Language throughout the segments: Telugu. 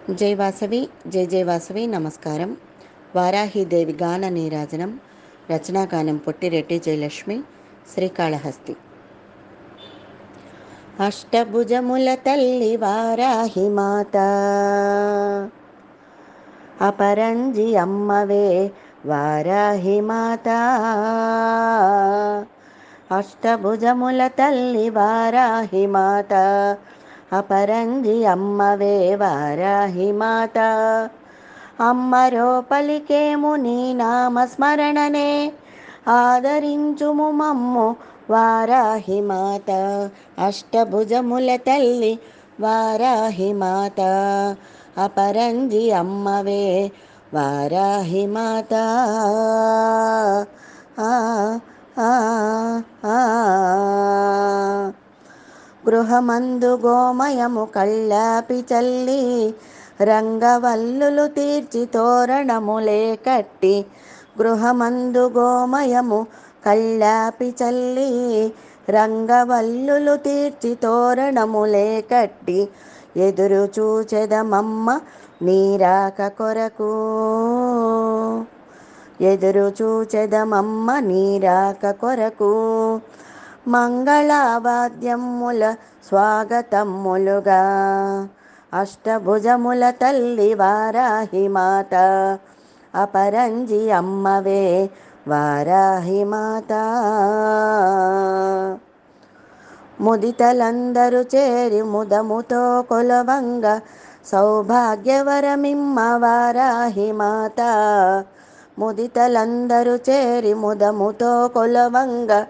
జై వాసవి జై జై వాసవి నమస్కారం. వారాహిదేవి గాన నీరాజనం. రచనాగానం పొట్టిరెడ్డి జయలక్ష్మి. శ్రీకాళహస్తి. అష్టభుజముల తల్లి వారాహి మాత, అపరంజి అమ్మవే వారాహి మాత. అష్టభుజముల తల్లి వారాహి మాత, అపరంజి అమ్మవే వారాహి మాత. అమ్మరో పలికేము నీ నామస్మరణనే, ఆదరించుము మమ్ము వారాహి మాత. అష్టభుజముల తల్లి వారాహి మాత, అపరంజి అమ్మవే వారాహి మాత. గృహమందు గోమయము కళ్ళాపి చల్లి, రంగవల్లులు తీర్చి తోరణములే కట్టి. గృహమందు గోమయము కళ్ళాపి చల్లి, రంగవల్లులు తీర్చి తోరణములే కట్టి. ఎదురు చూచెదమమ్మ నీరాక కొరకు, ఎదురు చూచెదమమ్మ నీరాక కొరకు. మంగళవాద్యముల స్వాగతములుగా, అష్టభుజముల తల్లి వారాహి మాత, అపరంజి అమ్మవే వారాహి మాత. ముదితలందరూ చేరి ముదముతో కొలవంగ, సౌభాగ్యవరమిమ్మ వారాహి మాత. ముదితలందరూ చేరి ముదముతో కొలవంగ,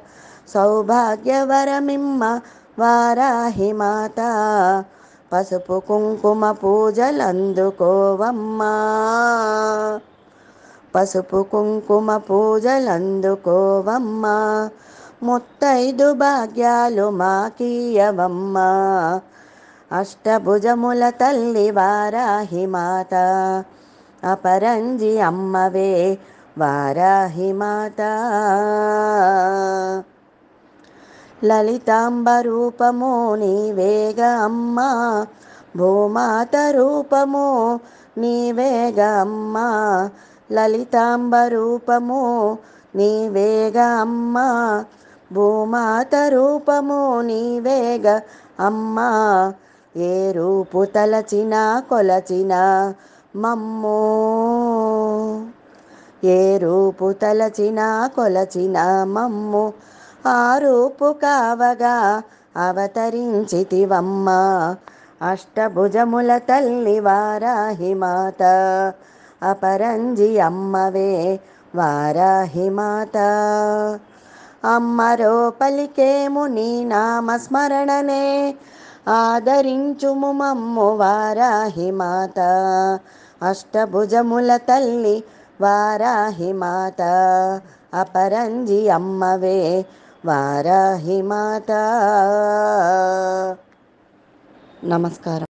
సౌభాగ్యవరమిమ్మ వారాహి మాత. పసుపు కుంకుమ పూజలందుకోవమ్మా, పసుపు కుంకుమ పూజలందుకోవమ్మా. ముత్తైదు భాగ్యాలు మాకీయవమ్మా. అష్టభుజముల తల్లి వారాహి మాత, అపరంజి అమ్మవే వారాహి మాత. లలితాంబ రూపము నీవేగ అమ్మా, భూమాత రూపము నీవేగ అమ్మా. లలితాంబ రూపము నీవేగ అమ్మా, భూమాత రూపము నీవేగ అమ్మా. ఏ రూపు తలచినా కొలచినా మమ్ము, ఏ రూపు తలచినా కొలచినా మమ్ము. ఆ రూపు కావగా అవతరించితివమ్మా. అష్టభుజముల తల్లి వారాహి మాత, అపరంజి అమ్మవే వారాహి మాత. అమ్మరో పలికేము నీ నామస్మరణనే, ఆదరించుము మమ్ము వారాహి మాత. అష్టభుజముల తల్లి వారాహి మాత, అపరంజి అమ్మవే వారాహి మాత. నమస్కారం.